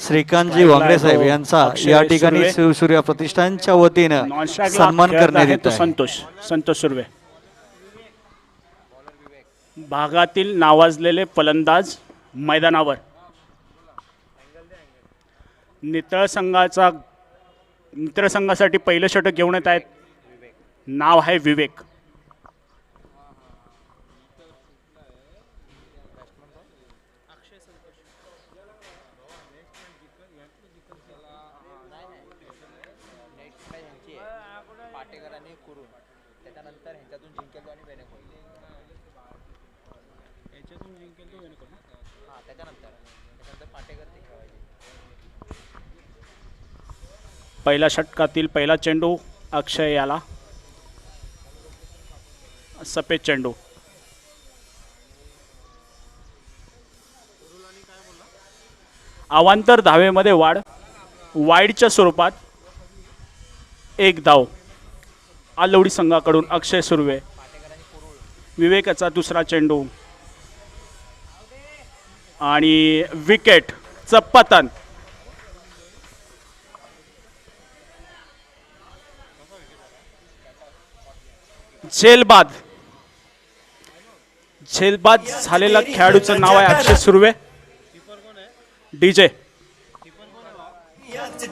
श्रीकांतजी वांगडे साहेब यांचा या ठिकाणी शिवसूर्य प्रतिष्ठानच्या वतीनं सन्मान करण्यात येत आहे. संतोष सुर्वे भागातील नावाजलेले फलंदाज मैदानावर. नितळ संघासाठी पहिलं षटक घेऊन येत आहेत. नाव आहे विवेक. पहिल्या षटकातील पहिला चेंडू अक्षय याला. सफेद चेंडू. अवांतर धावेमध्ये वाढ. वाईडच्या स्वरूपात एक धाव आलवडी संघाकडून अक्षय सुर्वे. विवेकाचा दुसरा चेंडू आणि विकेट. चप्पतन. झेलबाद झालेला खेळाडूचं नाव आहे अक्षय सुर्वे. डीजे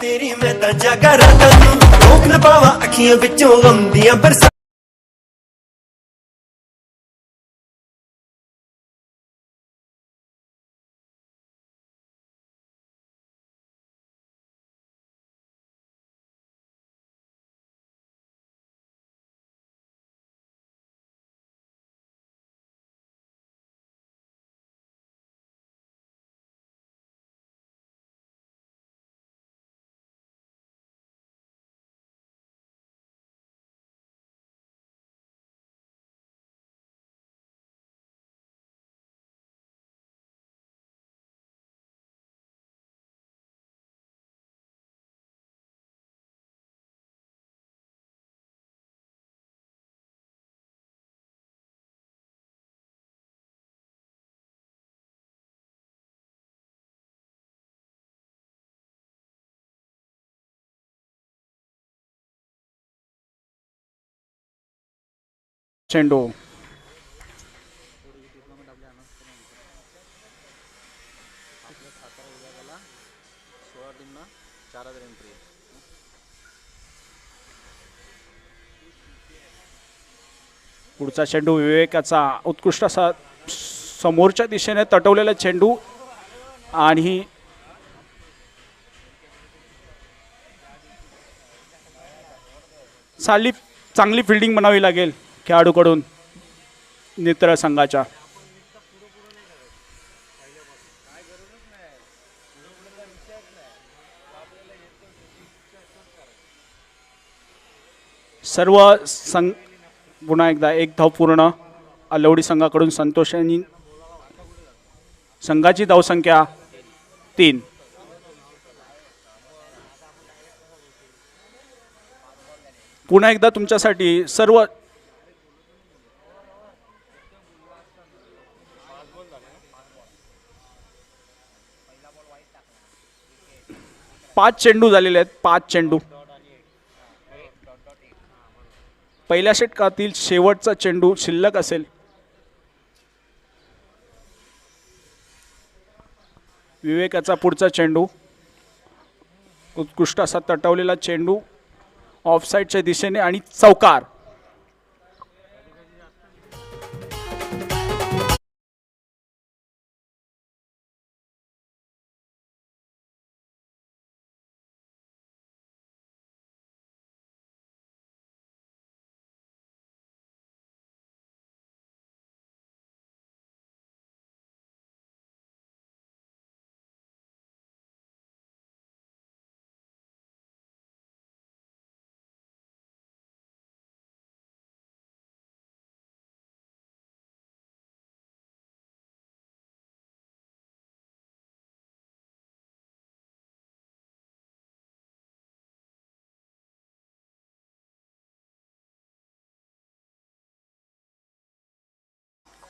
तेरी मैं ताजा करा रोक न पावा अखियां विचों गम दियां बरसा. चेंडू. पुढचा चेंडू विवेकाचा उत्कृष्ट असा समोरच्या दिशेने तटवलेला चेंडू आणि चांगली फिल्डिंग म्हणावी लागेल खेळाडूकडून नितळ संघाच्या. सर्व संघ पुन्हा एकदा एक धाव पूर्ण. आलवडी संघाकडून संतोष यांनी. संघाची धावसंख्या 3. पुन्हा एकदा तुमच्यासाठी सर्व पाच चेंडू झालेले आहेत. 5 चेंडू. पहिल्या षटकातील शेवटचा चेंडू शिल्लक असेल. विवेकाचा पुढचा चेंडू उत्कृष्ट असा तटवलेला चेंडू ऑफसाईडच्या दिशेने आणि चौकार.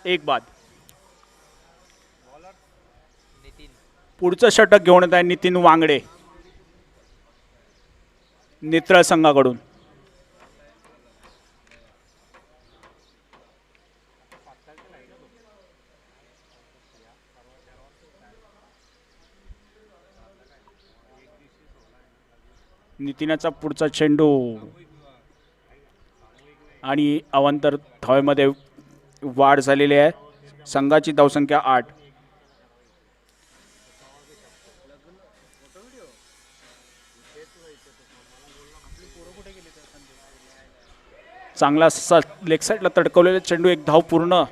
एक बाद. पुढचं षटक घेऊन येत आहे नितीन वांगडे नेत्रळ संघाकडून. नितीनाचा पुढचा चेंडू आणि अवांतर धावेमध्ये वाढ झालेली आहे. संघाची धावसंख्या 8. चांगला लेग साईडला तडकवलेला चेंडू, एक धाव पूर्ण.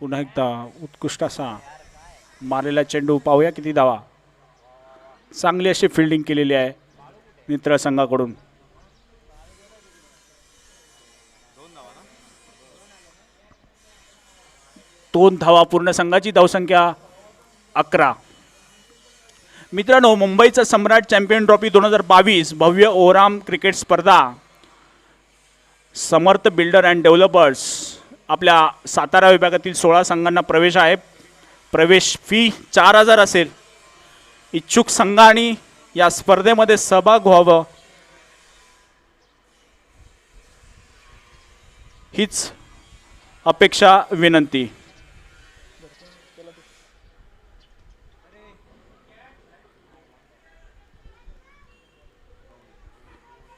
पुन्हा एकदा उत्कृष्ट असा मारलेला चेंडू. पाहूया किती धावा. चांगली अशी फिल्डिंग केलेली आहे नेत्रळ संघाकडून. दोन धावा पूर्ण. संघाची धावसंख्या 11. मित्रांनो, मुंबईचा सम्राट चॅम्पियन ट्रॉफी 2022 भव्य ओराम क्रिकेट स्पर्धा समर्थ बिल्डर अँड डेव्हलपर्स आपल्या सातारा विभागातील 16 संघांना प्रवेश आहे. प्रवेश फी 4000 असेल. इच्छुक संघांनी या स्पर्धेमध्ये सहभाग व्हावं हीच अपेक्षा, विनंती.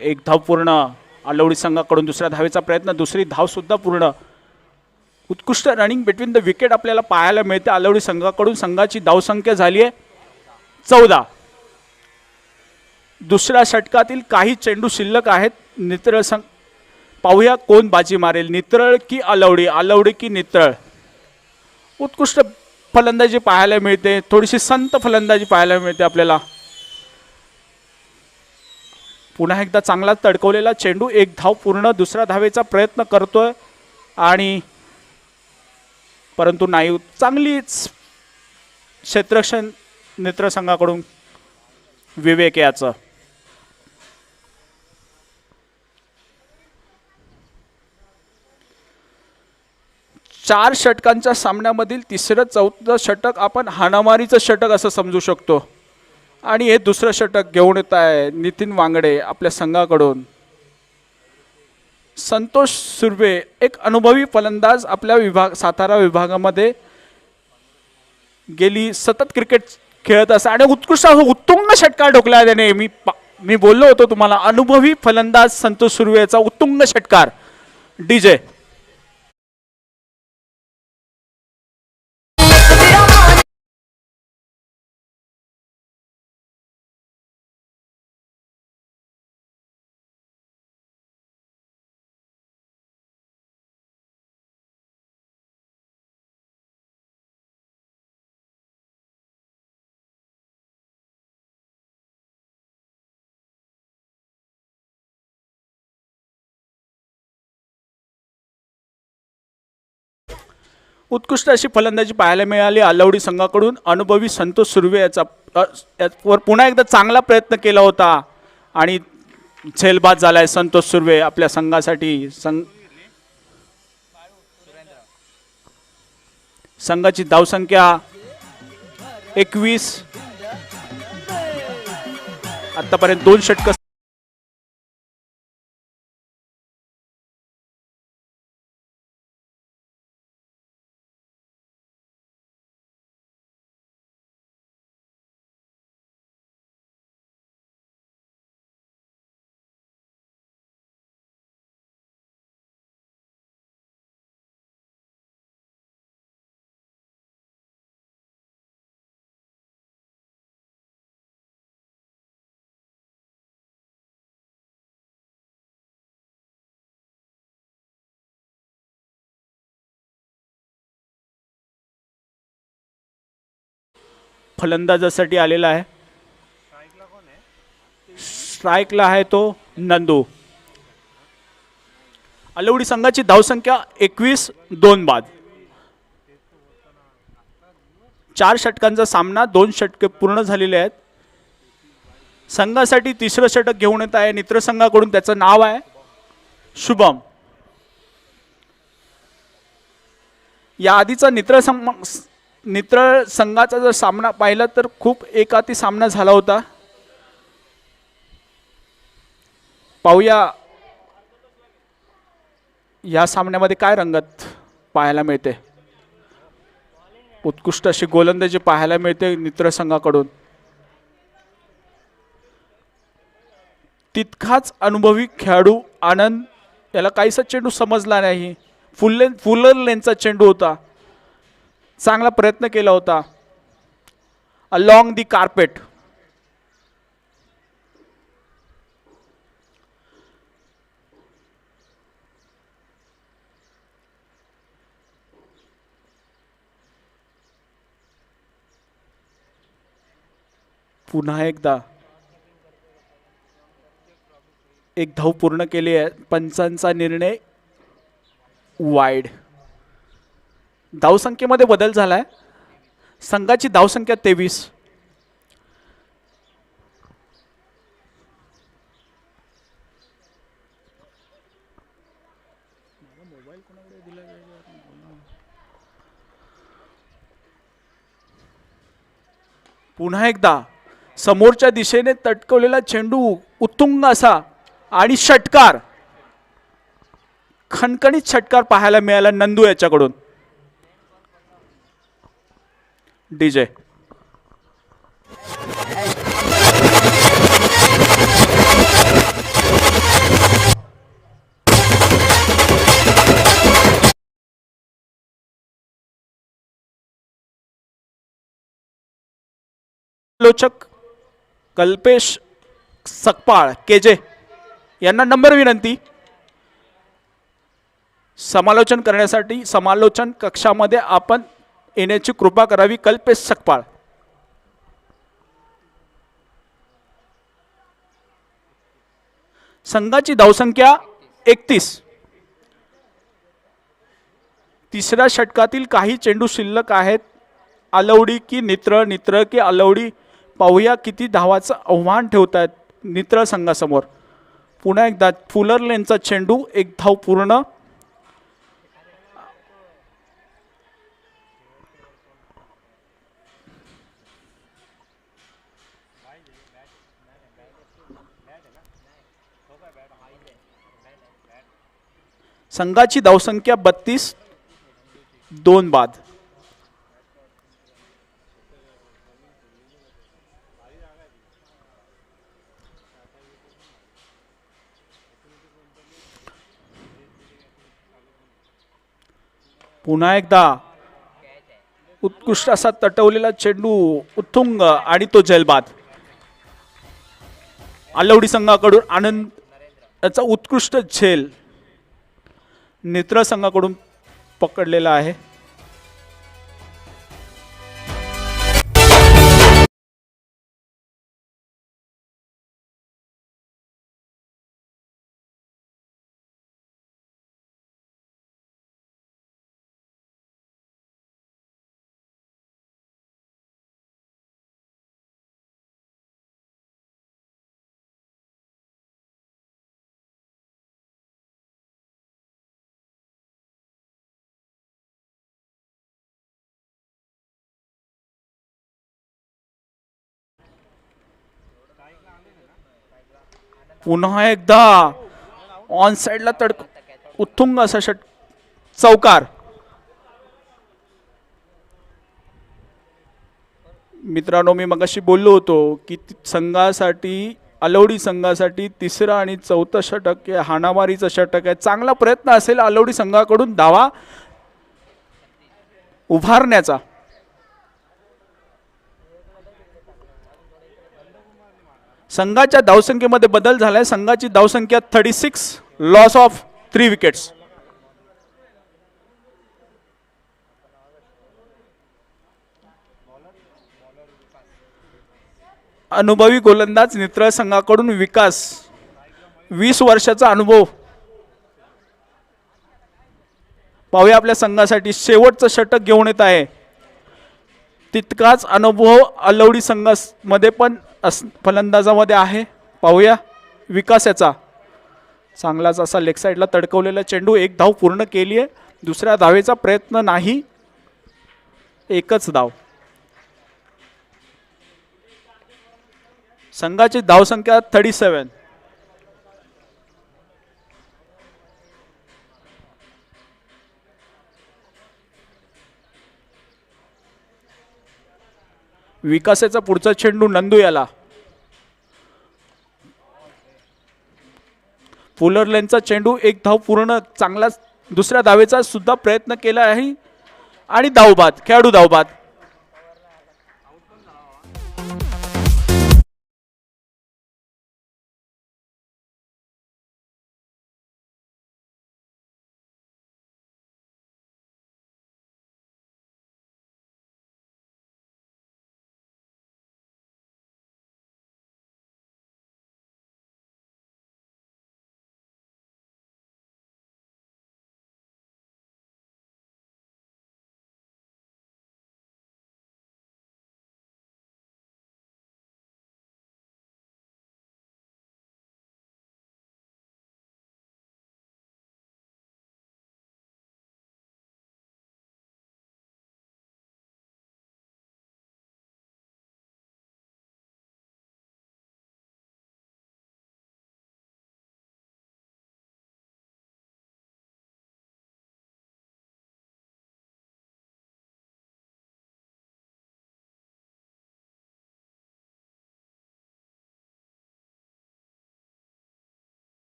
एक धाव पूर्ण. आलवडी संघाकडून दुसऱ्या धावेचा प्रयत्न, दुसरी धाव सुद्धा पूर्ण. उत्कृष्ट रनिंग बिटवीन द विकेट आपल्याला पाहायला मिळते आलवडी संघाकडून. संघाची धावसंख्या झाली आहे 14. दुसऱ्या षटकातील काही चेंडू शिल्लक आहेत. नेत्रळ संघ, पाहूया कोण बाजी मारेल, नेत्रळ की आलवडी, आलवडी की नेत्रळ. उत्कृष्ट फलंदाजी पाहायला मिळते, थोडीशी संत फलंदाजी पाहायला मिळते आपल्याला. पुन्हा एकदा चांगला तडकवलेला चेंडू, एक धाव पूर्ण. दुसऱ्या धावेचा प्रयत्न करतोय आणि परंतु नाही. चांगलीच क्षेत्ररक्षण नेत्र संघाकडून विवेक याचं. चार षटकांच्या सामन्यामधील तिसरं चौथं षटक आपण हाणामारीचं षटक असं समजू शकतो. आणि हे दुसरं षटक घेऊन येत आहे नितीन वांगडे आपल्या संघाकडून. संतोष सुर्वे एक अनुभवी फलंदाज आपल्या सातारा विभागामध्ये गेली सतत क्रिकेट खेळत असतात आणि उत्कृष्ट उत्तुंग षटकार ठोकला त्याने. मी बोललो होतो तुम्हाला, अनुभवी फलंदाज संतोष सुर्वेचा उत्तुंग षटकार. डीजे उत्कृष्ट अशी फलंदाजी पाहायला मिळाली आलवडी संघाकडून. अनुभवी संतोष सुर्वे याचा पुन्हा एकदा चांगला प्रयत्न केला होता आणि झेलबाद झालाय संतोष सुर्वे आपल्या संघासाठी. संघाची धावसंख्या 21. आतापर्यंत 2 षटक. फलंदाजासाठी आलेला आहे. स्ट्राईकला आहे तो नंदू. आलवडी संघाची धावसंख्या 21, 2 बाद. 4 षटकांचा सामना, 2 षटके पूर्ण झालेले आहेत. संघासाठी तिसरं षटक घेऊन येत आहे नित्र संघाकडून, त्याचं नाव आहे शुभम. या आधीचा नित्र संघाचा जर सामना पाहिला तर खूप एकाती सामना झाला होता. पाहूया या सामन्यामध्ये काय रंगत पाहायला मिळते. उत्कृष्ट अशी गोलंदाजी पाहायला मिळते नित्र संघाकडून. तितकाच अनुभवी खेळाडू आनंद, याला काहीसा चेंडू समजला नाही. फुलर लेनचा चेंडू होता, चांगला प्रयत्न केला होता. Along the carpet. पुन्हा एकदा एक धाव पूर्ण केली आहे. पंचांचा निर्णय वाईड. धावसंख्येमध्ये बदल झालाय. संघाची धावसंख्या 23. पुन्हा एकदा समोरच्या दिशेने तटकवलेला चेंडू उत्तुंग असा आणि षटकार, खणखणीत षटकार पाहायला मिळाला नंदू याच्याकडून. डीजे लोचक कल्पेश सकपाळ केजे यांना नंबर विनंती. समालोचन करण्यासाठी समालोचन कक्षामध्ये आपण येण्याची कृपा करावी. कल्पेश सकपाळ. संघाची धावसंख्या 31. तिसऱ्या षटकातील काही चेंडू शिल्लक आहेत. अलवडी की नित्र, नित्र की अलवडी. पाहूया किती धावाचं आव्हान ठेवतात नित्र संघासमोर. पुन्हा एकदा फुलर लेनचा चेंडू, एक धाव पूर्ण. संघाची धावसंख्या 32, 2 बाद. पुन्हा एकदा उत्कृष्ट असा तटवलेला चेंडू उत्तुंग आणि तो जलबाद. आलवडी संघाकडून आनंद याचा उत्कृष्ट झेल नित्र संघाकडून पकडलेला आहे. पुन्हा एकदा ऑन साइडला तडक उत्तुंग असा चौकार. मित्रांनो, मी मगाशी बोललो होतो की संघासाठी, अलवडी संघासाठी तिसरा आणि चौथा षटक हे हाणामारीचं षटक आहे. चांगला प्रयत्न असेल अलवडी संघाकडून धावा उभारण्याचा. संघाच्या धावसंख्येमध्ये बदल झालाय. संघाची धावसंख्या 36, लॉस ऑफ 3 विकेट्स. अनुभवी गोलंदाज नित्र संघाकडून विकास, 20 वर्षाचा अनुभव. पाहूया आपल्या संघासाठी शेवटचं षटक घेऊन येत आहे. तितकाच अनुभव अलवडी संघामध्ये पण फलंदाजामध्ये आहे. पाहूया विकास याचा चांगलाच असा लेग साईडला तडकवलेला चेंडू. एक धाव पूर्ण केली आहे. दुसऱ्या धावेचा प्रयत्न नाही, एकच धाव. संघाची धावसंख्या 37. विकासाचा पुढचा चेंडू नंदू याला. फुलर लेनचा चेंडू. एक धाव पूर्ण. चांगला दुसऱ्या धावेचा सुद्धा प्रयत्न केला आहे आणि धावबाद. खेळाडू धावबाद.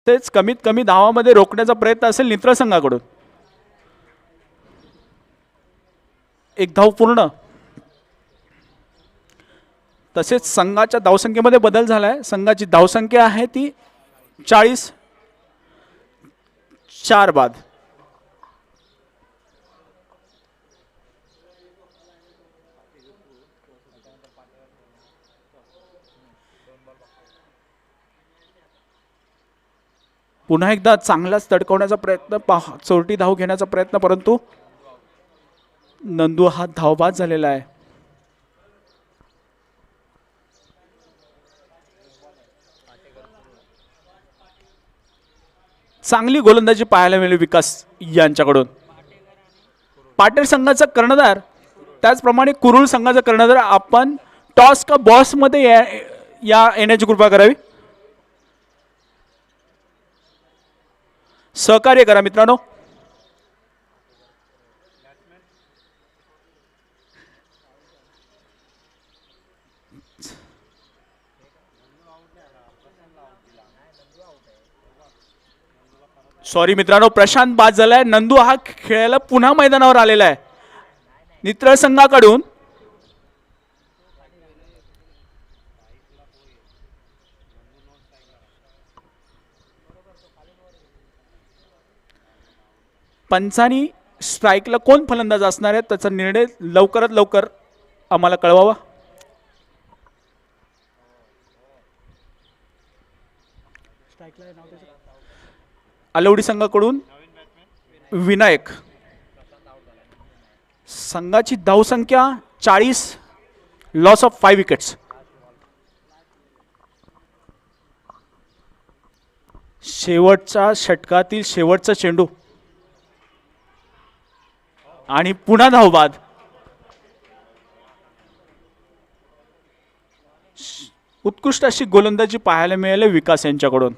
तेच कमीत कमी धावामध्ये रोखण्याचा प्रयत्न असेल नित्र संघाकडून. एक धाव पूर्ण. तसेच संघाच्या धावसंख्येमध्ये बदल झालाय. संघाची धावसंख्या आहे ती 40. 4 बाद. पुन्हा एकदा चांगलाच तडकवण्याचा प्रयत्न. चोरटी धाव घेण्याचा प्रयत्न, परंतु नंदू हा धावबाद झालेला आहे. चांगली गोलंदाजी पाहायला मिळाली विकास यांच्याकडून. पाटील संघाचा कर्णधार, त्याचप्रमाणे कुरुळ संघाचा कर्णधार, आपण टॉस का बॉस मध्ये येण्याची कृपा करावी. सहकार्य करा मित्रांनो. सॉरी मित्रांनो, प्रशांत बाद झालाय. नंदू हा खेळायला पुन्हा मैदानावर आलेला आहे नित्र संघाकडून. पंचानी स्ट्राईकला कोण फलंदाज असणार आहे त्याचा निर्णय लवकरात लवकर आम्हाला कळवावा. अलवडी संघाकडून विनायक. संघाची धावसंख्या 40. Loss of 5 wickets. शेवटच्या षटकातील शेवटचा चेंडू आणि पुन्हा धावबाद. उत्कृष्ट अशी गोलंदाजी पाहायला मिळाली विकास यांच्याकडून.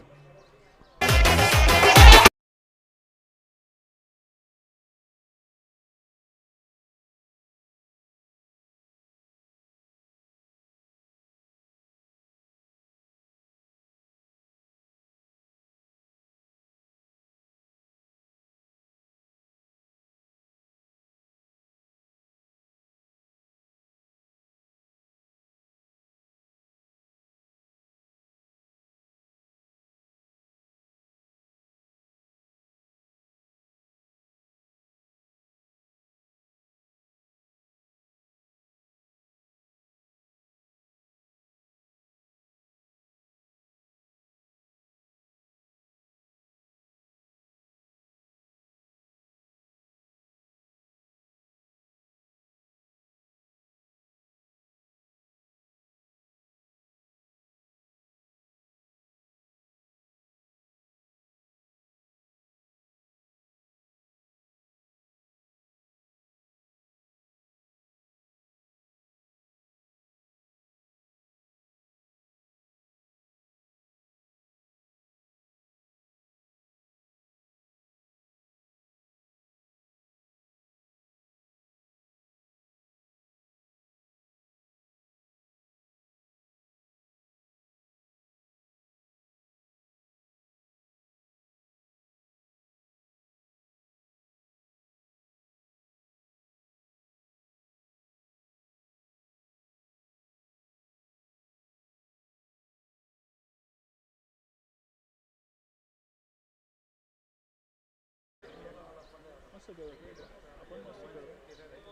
मस्त खेळतो आपण मस्त खेळतो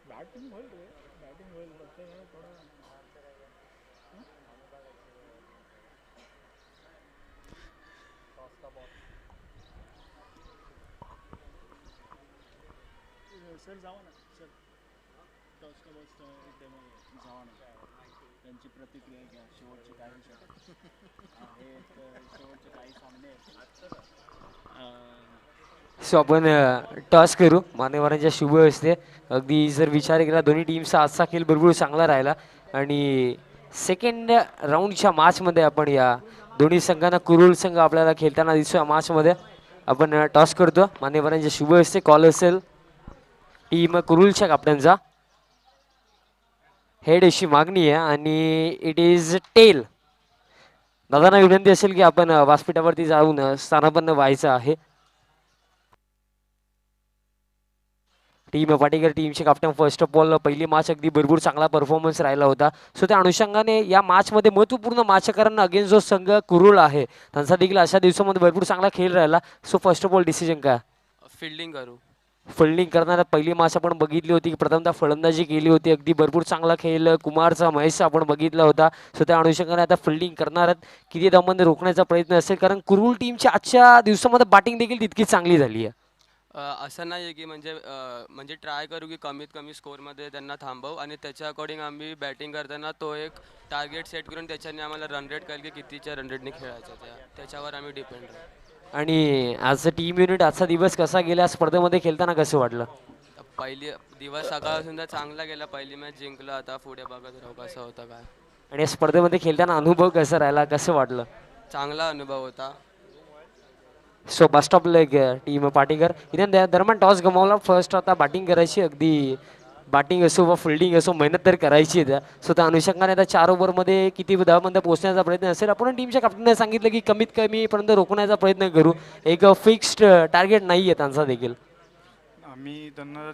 बॅटिंग होईल रे बॅटिंग होईल फक्त थोडं सर जावा ना सर टॉसला बस जावा ना त्यांची प्रतिक्रिया घ्या शेवटचे काही आहेत शेवटचे काही सामने सो आपण टॉस करू मान्यवरांच्या शुभ असते अगदी जर विचार केला दोन्ही टीमचा आजचा खेळ भरपूर चांगला राहिला आणि सेकंड राऊंडच्या मॅचमध्ये आपण या दोन्ही संघांना कुरुल संघ आपल्याला खेळताना दिसतो या मॅचमध्ये आपण टॉस करतो मान्यवरांच्या शुभ असते कॉल असेल टीम कुरुलच्या कॅप्टनचा हेड अशी मागणी आहे आणि इट इज टेल दादांना विनंती असेल की आपण व्यासपीठावरती जाऊन स्थानापन्न व्हायचं आहे टीम पाटीकर टीमचे कॅप्टन फर्स्ट ऑफ ऑल पहिली मॅच अगदी भरपूर चांगला परफॉर्मन्स राहिला होता सो त्या अनुषंगाने या मॅचमध्ये महत्त्वपूर्ण मॅच कारण अगेन्स्ट जो संघ कुरुळ आहे त्यांचा देखील अशा दिवसामध्ये भरपूर चांगला खेळ राहिला so first of all decision काय फिल्डिंग करू फिल्डिंग करणारा पहिली मॅच आपण बघितली होती की प्रथमतः फलंदाजी केली होती अगदी भरपूर चांगला खेळ कुमारचा महेशचा आपण बघितला होता सो त्या अनुषंगाने आता फिल्डिंग करणार किती धावांमध्ये रोखण्याचा प्रयत्न असेल कारण कुरुळ टीमच्या आजच्या दिवसामध्ये बॅटिंग देखील तितकी चांगली झाली आहे असं नाही आहे की म्हणजे ट्राय करू की कमीत कमी स्कोअरमध्ये त्यांना थांबवू आणि त्याच्या अकॉर्डिंग आम्ही बॅटिंग करताना तो एक टार्गेट सेट करून त्याच्याने आम्हाला रन रेट कळेल की कितीच्या रन रेटने खेळायचं त्याच्यावर आम्ही डिपेंड राहू आणि ॲज अ टीम युनिट आजचा दिवस कसा गेला स्पर्धेमध्ये खेळताना कसं वाटलं पहिली दिवस सकाळपासून तर चांगला गेला पहिली मॅच जिंकलं आता पुढे बघत राहू कसं होतं काय आणि या स्पर्धेमध्ये खेळताना अनुभव कसा राहिला कसं वाटलं चांगला अनुभव होता so first of leg team पाटीकर इथे दरम्यान टॉस गमावला फर्स्ट आता बॅटिंग करायची अगदी बॅटिंग असो व फिल्डिंग असो मेहनत तर करायची आहे सो त्या अनुषंगाने आता 4 ओव्हरमध्ये किती धावांमध्ये पोहोचण्याचा प्रयत्न असेल आपण टीमच्या कॅप्टनने सांगितलं की कमीत कमी पर्यंत रोखण्याचा प्रयत्न करू एक फिक्स्ड टार्गेट नाही आहे त्यांचा देखील आम्ही त्यांना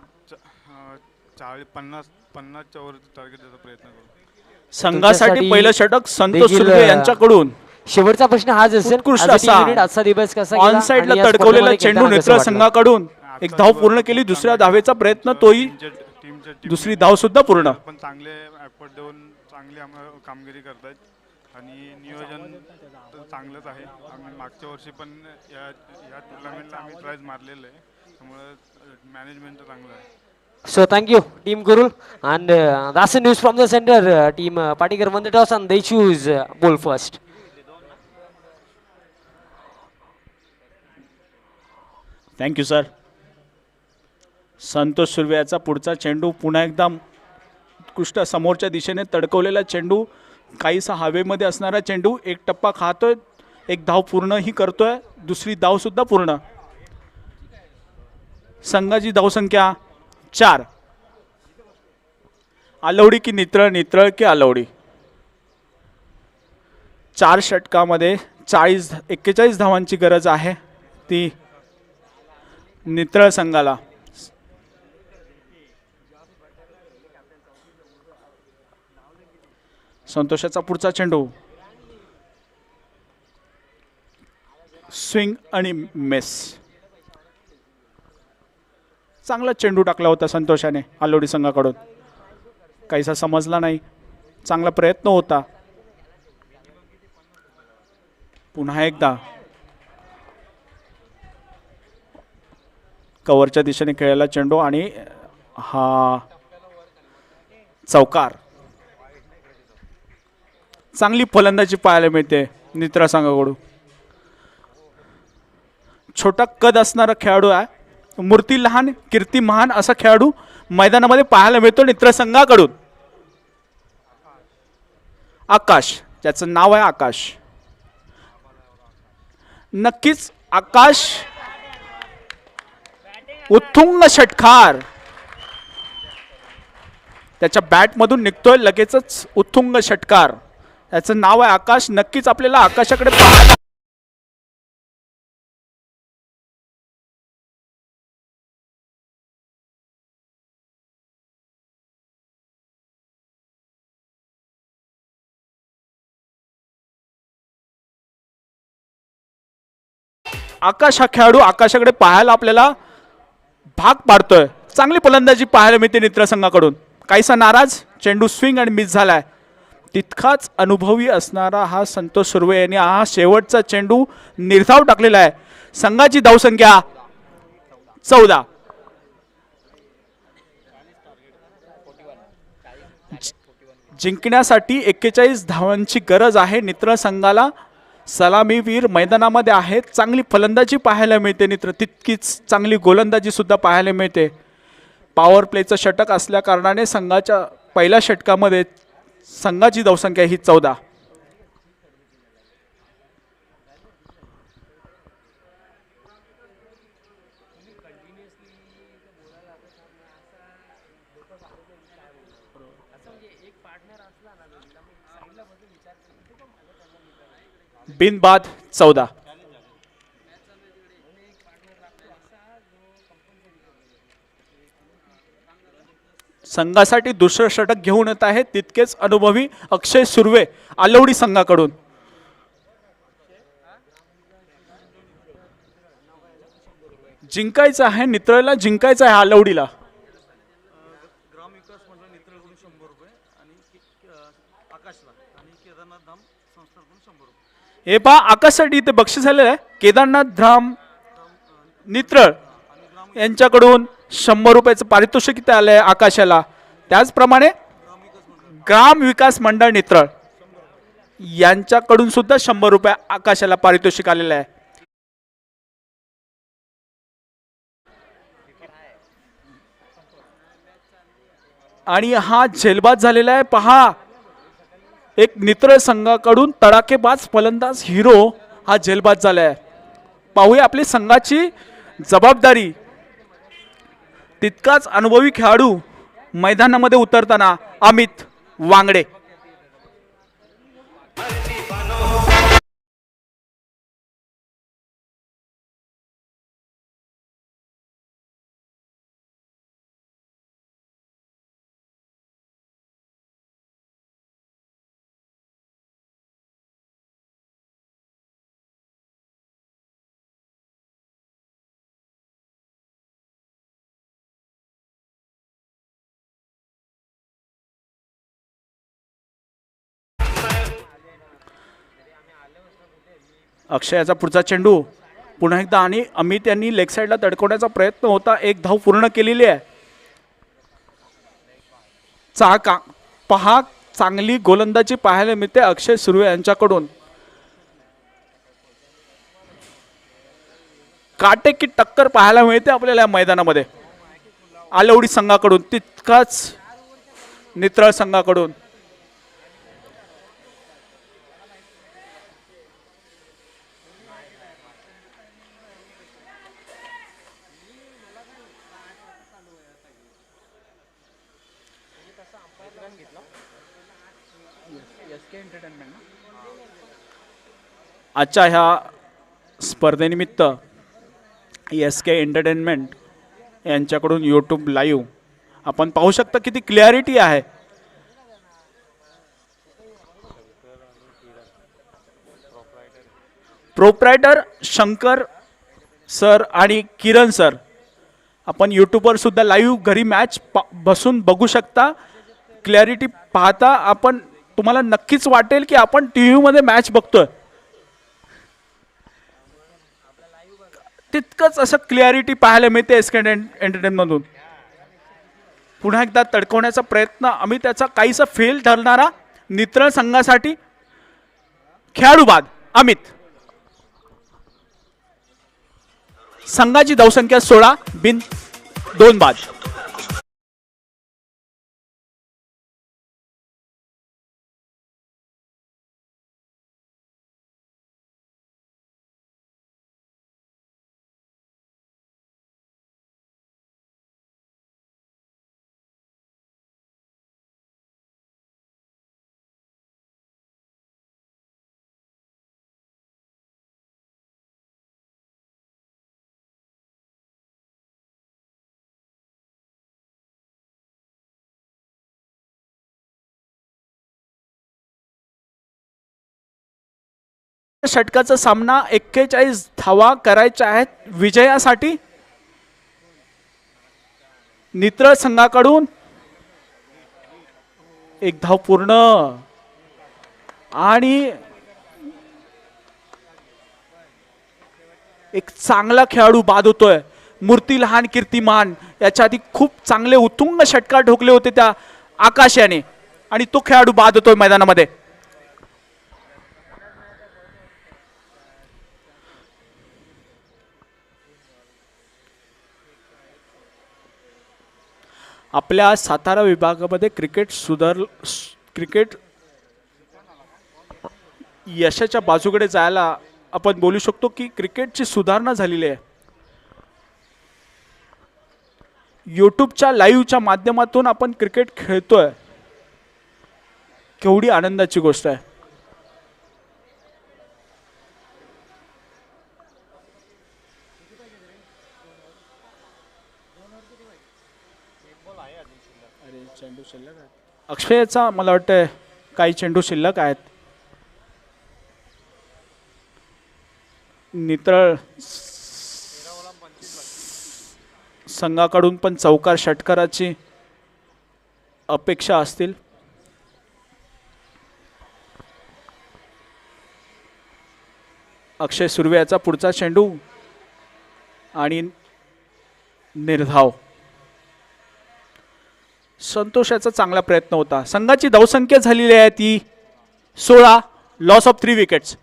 50च्या वर टार्गेट द्यायचा प्रयत्न करू संघासाठी पहिलं षटक संतोष देखील, सुर्वे यांच्याकडून शेवटचा प्रश्न हाच असेल उत्कृष्ट आज असा team unit आजचा दिवस कसा गेला ऑन साइडला आणि या तडकवलेला स्पर्धेमध्ये चेंडू खेळताना कसं नेत्र वाटलं? संघाकडून एक धाव पूर्ण केली दुसऱ्या धावेचा प्रयत्न तोही टीमच्या दुसरी धाव सुद्धा पूर्ण पण चांगले एफर्ट देऊन चांगली आम्हाला कामगिरी करतायत आणि नियोजन तर चांगलंच आहे आम्ही मागच्या वर्षी पण या टुर्नामेंटला आम्ही प्राइज मारलेलं आहे त्यामुळे मॅनेजमेंट तर चांगलं आहे So thank you, Team Gurul, and that's the news from the center. Team Patikar won the toss and they choose ball first. Thank you sir Santosh Surve याचा पुढचा चेंडू पुन्हा एकदा उत्कृष्ट समोरच्या दिशेने तडकवलेला चेंडू काहीसा हवेमध्ये असणारा चेंडू एक टप्पा खातोय एक धाव पूर्णही करतोय दुसरी धाव सुद्धा पूर्ण संघाची धावसंख्या 4 आलवडी की नित्रळ नित्रळ की आलवडी 4 षटकामध्ये 41 धावांची गरज आहे ती नित्रळ संघाला संतोषाचा पुढचा चेंडू स्विंग आणि मेस चांगला चेंडू टाकला होता संतोषाने आलोडी संघाकडून काहीसा समजला नाही चांगला प्रयत्न होता पुन्हा एकदा कव्हरच्या दिशेने खेळलेला चेंडू आणि हा चौकार चांगली फलंदाजी पाहायला मिळते नित्रा संघाकडून छोटा कद असणारा खेळाडू आहे मूर्ती लहान कीर्ती महान असा खेळाडू मैदानामध्ये पाहायला मिळतो नित्र संघाकडून आकाश ज्याचं नाव आहे आकाश नक्कीच आकाश उत्तुंग षटकार त्याच्या बॅटमधून निघतोय लगेचच उत्तुंग षटकार त्याचं नाव आहे आकाश नक्कीच आपल्याला आकाशाकडे पाहायला आकाश हा खेळाडू आकाशाकडे पाहायला आपल्याला भाग पाडतोय. चांगली फलंदाजी पाहायला मिळते नित्र संघाकडून. काहीसा नाराज, चेंडू स्विंग आणि मिस झालाय. तितकाच अनुभवी असणारा हा संतोष सुर्वे यांनी हा शेवटचा चेंडू निर्धाव टाकलेला आहे. संघाची धावसंख्या 14. जिंकण्यासाठी 41 धावांची गरज आहे नित्र संघाला. सलामीवीर मैदानामध्ये आहेत. चांगली फलंदाजी पाहायला मिळते नित्र, तितकीच चांगली गोलंदाजी सुद्धा पाहायला मिळते. पॉवर प्लेचं षटक असल्या कारणाने संघाच्या पहिल्या षटकामध्ये संघाची धावसंख्या ही 14. बिनबाद 14. संघासाठी दुसरं षटक घेऊन येत आहे तितकेच अनुभवी अक्षय सुर्वे आलवडी संघाकडून. जिंकायचं आहे नित्रला, जिंकायचं आहे आलवडीला. ग्रामविकास मंडळ नित्रकडून 100 रुपये आणि आकाशला आणि केदारनाथ धाम संस्थाकडून 100 रुपये. हे पहा आकाशसाठी इथे बक्षीस झालेलं आहे. केदारनाथ धाम नित्रळ यांच्याकडून 100 रुपयाचं पारितोषिक इथे आलंय आकाशाला. त्याचप्रमाणे ग्राम विकास मंडळ नित्रळ यांच्याकडून सुद्धा 100 रुपये आकाशाला पारितोषिक आलेलं आहे. आणि हा झेलबाज झालेला आहे. पहा, एक नित्र संघाकडून तडाखेबाज फलंदाज हिरो हा झेलबाज झालाय. पाहूया आपली संघाची जबाबदारी. तितकाच अनुभवी खेळाडू मैदानामध्ये उतरताना अमित वांगडे. अक्षयाचा पुढचा चेंडू पुन्हा एकदा आणि अमित यांनी लेग साईडला तडकवण्याचा प्रयत्न होता. एक धाव पूर्ण केलेली आहे. पहा, चांगली गोलंदाजी पाहायला मिळते अक्षय सुर्वे यांच्याकडून. काटेकी टक्कर पाहायला मिळते आपल्याला या मैदानामध्ये आलवडी संघाकडून तितकाच नित्रळ संघाकडून. आजच्या ह्या स्पर्धेनिमित्त एस के एंटरटेनमेंट यांच्याकडून यूट्यूब लाईव्ह आपण पाहू शकता किती क्लॅरिटी आहे. प्रोप्रायटर शंकर सर आणि किरण सर आपण यूट्यूबवर सुद्धा लाईव्ह घरी मॅच बसून बघू शकता. क्लॅरिटी पाहता आपण तुम्हाला नक्कीच वाटेल की आपण टीव्ही मध्ये मॅच बघतोय. तितकंच असं क्लॅरिटी पाहायला मिळते एस के एंटरटेनमेंटमधून. पुन्हा एकदा तडकवण्याचा प्रयत्न आम्ही त्याचा काहीसा फेल ठरणारा नित्रळ संघासाठी खेळाडू बाद अमित. संघाची धावसंख्या 16 बिन 2 बाद. षटकाचा सामना 41 धावा करायच्या आहेत विजयासाठी. नित्रळ संघाकडून एक धाव पूर्ण आणि एक चांगला खेळाडू बाद होतोय. मूर्ती लहान कीर्तिमान याच्या आधी खूप चांगले उत्तुंग षटकार ठोकले होते त्या आकाश याने आणि तो खेळाडू बाद होतोय मैदानामध्ये. आपल्या सातारा विभागामध्ये क्रिकेट यशाच्या बाजूकडे जायला आपण बोलू शकतो की क्रिकेटची सुधारणा झालेली आहे. यूट्यूबच्या लाईव्हच्या माध्यमातून आपण क्रिकेट खेळतोय, केवढी आनंदाची गोष्ट आहे. अक्षयचा मला वाटतं काही चेंडू शिल्लक आहेत. नित्रळ संघाकडून पण चौकार षटकाराची अपेक्षा असतील. अक्षय सुर्वे याचा पुढचा चेंडू आणि निर्धाव. संतोषाचा चांगला प्रयत्न होता. संघाची धावसंख्या झालेली आहे ती 16, लॉस ऑफ 3 विकेट्स.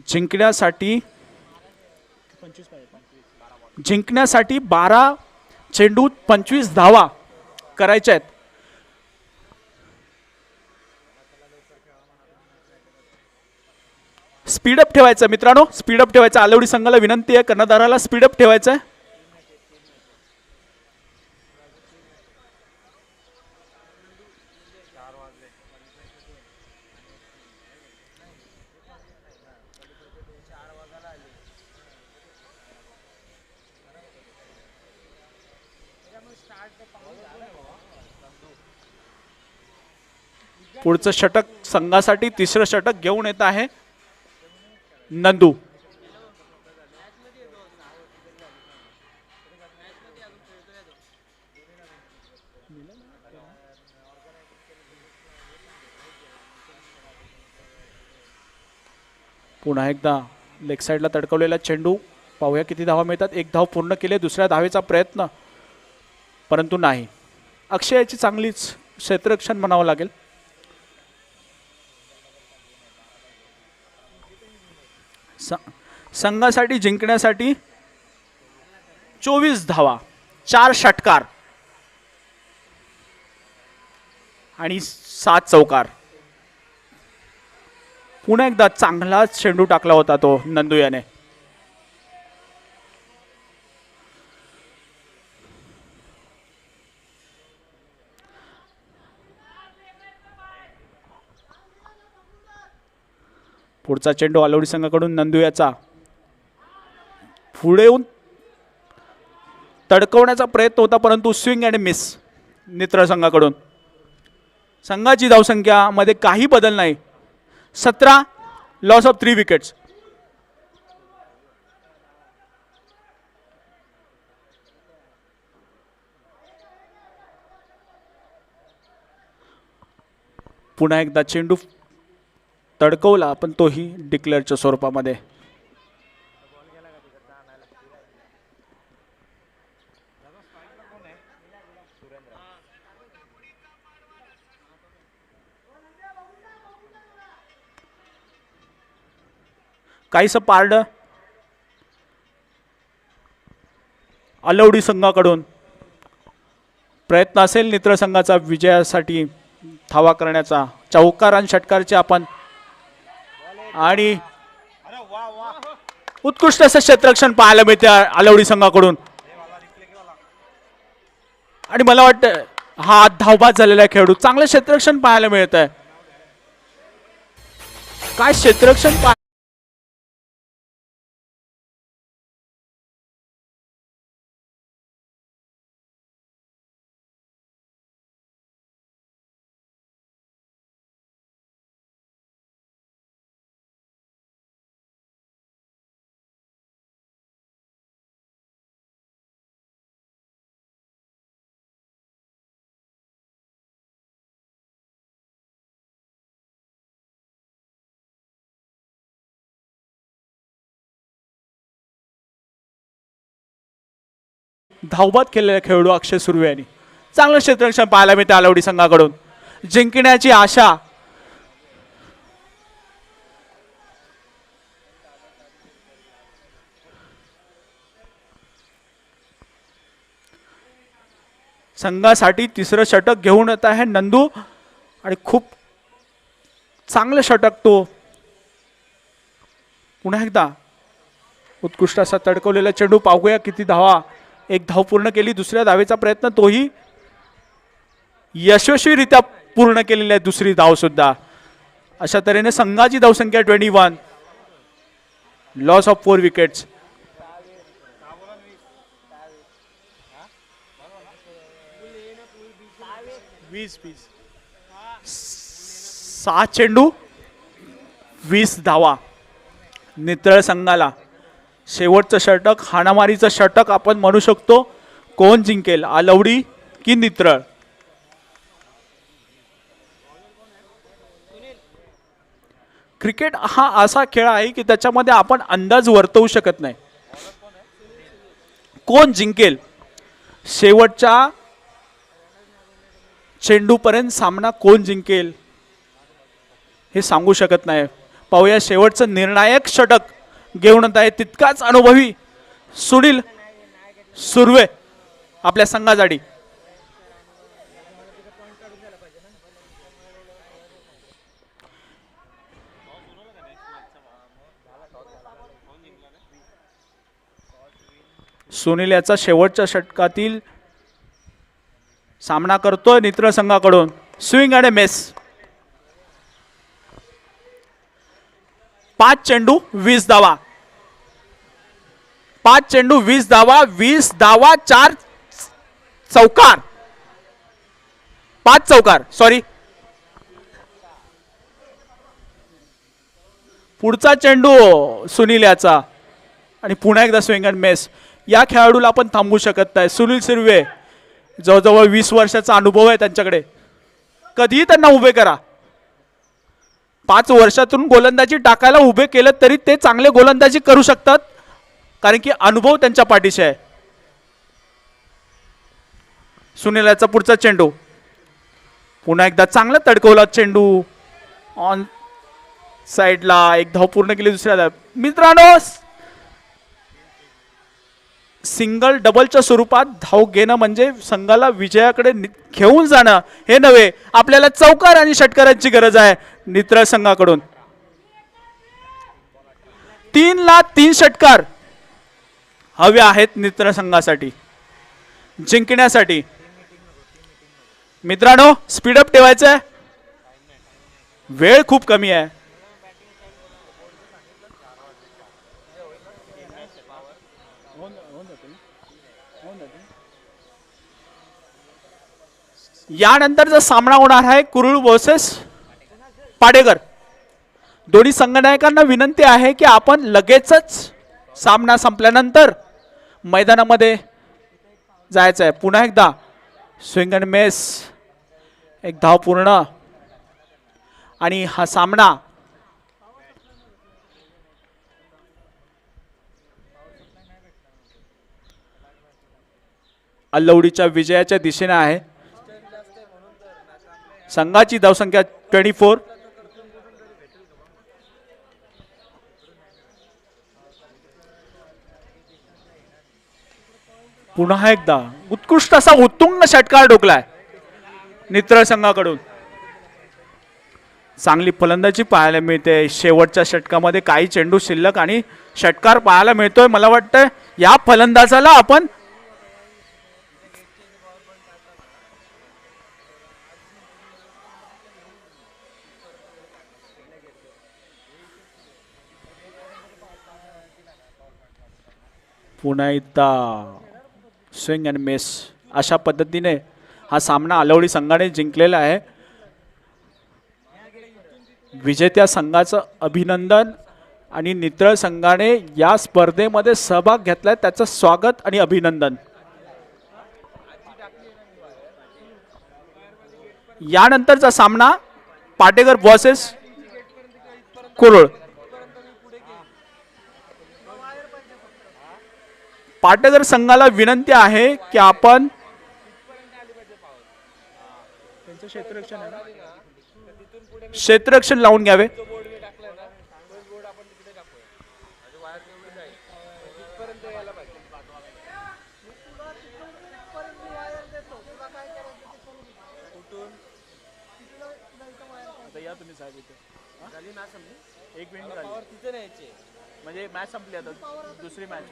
जिंकण्यासाठी 12 चेंडूत 25 धावा करायच्या आहेत. स्पीडअप ठेवायचं मित्रांनो, स्पीडअप ठेवायचं. आलवडी संघाला विनंती आहे, कर्णधाराला स्पीडअप ठेवायचं आहे. पुढचं षटक संघासाठी तिसरं षटक घेऊन येत आहे नंदू. पुन्हा एकदा लेग साइडला तडकवलेला चेंडू. पाहूया किती धावा मिळतात. एक धाव पूर्ण केले. दुसऱ्या धावेचा प्रयत्न परंतु नाही. अक्षयाची चांगलीच क्षेत्ररक्षण म्हणावं लागेल. संघासाठी जिंकण्यासाठी 24 धावा, 4 षटकार आणि 7 चौकार. पुन्हा एकदा चांगलाच चेंडू टाकला होता तो नंदू याने. पुढचा चेंडू आलवडी संघाकडून नंदू याचा. पुढे येऊन तडकवण्याचा प्रयत्न होता परंतु स्विंग अँड मिस नित्रळ संघाकडून. संघाची धावसंख्या मध्ये काही बदल नाही. 17, लॉस ऑफ 3 विकेट्स. पुन्हा एकदा चेंडू तडकवला पण तोही डिक्लेअरच्या स्वरूपामध्ये. काहीसं पारड आलवडी संघाकडून. प्रयत्न असेल नित्र संघाचा विजयासाठी धावा करण्याचा. चौकार आणि षटकारचे आपण आणि उत्कृष्ट असं क्षेत्ररक्षण पाहायला मिळते आलवडी संघाकडून. आणि मला वाटतं हा धावबाद झालेला खेळाडू. चांगलं क्षेत्ररक्षण पाहायला मिळत आहे. काय क्षेत्ररक्षण धावबाद केलेला खेळाडू अक्षय सुर्वे यांनी चांगलं क्षेत्ररक्षण पाहायला मिळते आलवडी संघाकडून. जिंकण्याची आशा संघासाठी तिसरं षटक घेऊन येत आहे नंदू आणि खूप चांगलं षटक तो. पुन्हा एकदा उत्कृष्ट असा तडकवलेला चेंडू. पाहूया किती धावा. एक धाव पूर्ण केली. दुसऱ्या धावेचा प्रयत्न तोही यशस्वीरित्या पूर्ण केलेली आहे. दुसरी धाव सुद्धा. अशा तऱ्हेने संघाची धावसंख्या 21. Loss of 4 wickets. वीस 6 चेंडू 20 धावा नित्रळ संघाला. शेवटचं षटक हाणामारीचं षटक आपण म्हणू शकतो. कोण जिंकेल, आलवडी की नित्रळ? क्रिकेट हा असा खेळ आहे की त्याच्यामध्ये आपण अंदाज वर्तवू शकत नाही. कोण जिंकेल शेवटच्या चेंडूपर्यंत सामना कोण जिंकेल हे सांगू शकत नाही. पाहूया शेवटचं निर्णायक षटक घेऊन येत आहे तितकाच अनुभवी सुनील सुर्वे आपल्या संघासाठी. सुनील याचा शेवटच्या षटकातील सामना करतोय नित्र संघाकडून. स्विंग आणि मिस. 5 चेंडू 20 धावा. 5 चेंडू 20 धावा. 20 धावा 4 चौकार. 5 चौकार सॉरी. पुढचा चेंडू सुनील याचा आणि पुन्हा एकदा स्विंग अँड मिस. या खेळाडूला आपण थांबवू शकत नाही. सुनील सुर्वे जवळजवळ 20 वर्षाचा अनुभव आहे त्यांच्याकडे. कधीही त्यांना उभे करा. 5 वर्षातून गोलंदाजी टाकायला उभे केलं तरी ते चांगले गोलंदाजी करू शकतात कारण की अनुभव त्यांच्या पाठीशी आहे. सुनीलाचा पुढचा चेंडू पुन्हा एकदा चांगला तडकवला चेंडू ऑन साइडला. एक धाव पूर्ण केली. दुसऱ्या धाव. मित्रांनो सिंगल डबलच्या स्वरूपात धाव घेणं म्हणजे संघाला विजयाकडे घेऊन जाणं हे नव्हे. आपल्याला चौकार आणि षटकारांची गरज आहे नित्र संघाकडून. 3 ला 3 षटकार हवे आहेत नित्र संघासाठी जिंकण्यासाठी. मित्रांनो स्पीडअप ठेवायचं आहे. वेळ खूप कमी आहे. यानंतरचा सामना होणार आहे कुरुळ वर्सेस पाडेकर. दोन्ही संघनायकांना विनंती आहे की आपण लगेचच सामना संपल्यानंतर मैदानामध्ये जायचं आहे. पुन्हा एकदा स्विंग अँड मिस. एक धाव पूर्ण आणि हा सामना अल्लवडीच्या विजयाच्या दिशेने आहे. संघाची धावसंख्या 24. पुन्हा एकदा उत्कृष्ट असा उत्तुंग षटकार डोकलाय नित्र संघाकडून. चांगली फलंदाजी पाहायला मिळते. शेवटच्या षटकामध्ये काही चेंडू शिल्लक आणि षटकार पाहायला मिळतोय. मला वाटतं या फलंदाजाला आपण पुन्हा एकदा स्विंग अँड मिस. अशा पद्धतीने हा सामना आलवडी संघाने जिंकलेला आहे. विजेत्या संघाचं अभिनंदन आणि नित्रळ संघाने या स्पर्धेमध्ये सहभाग घेतलाय त्याचं स्वागत आणि अभिनंदन. यानंतरचा सामना पाटेकर वर्सेस कुरुळ. पाटेकर संघाला विनंती आहे की आपण त्यांचं क्षेत्ररक्षण लावून घ्यावे. या तुम्ही साहेब इथे. एक मिनिट झाली म्हणजे मॅच संपली आता दुसरी मॅच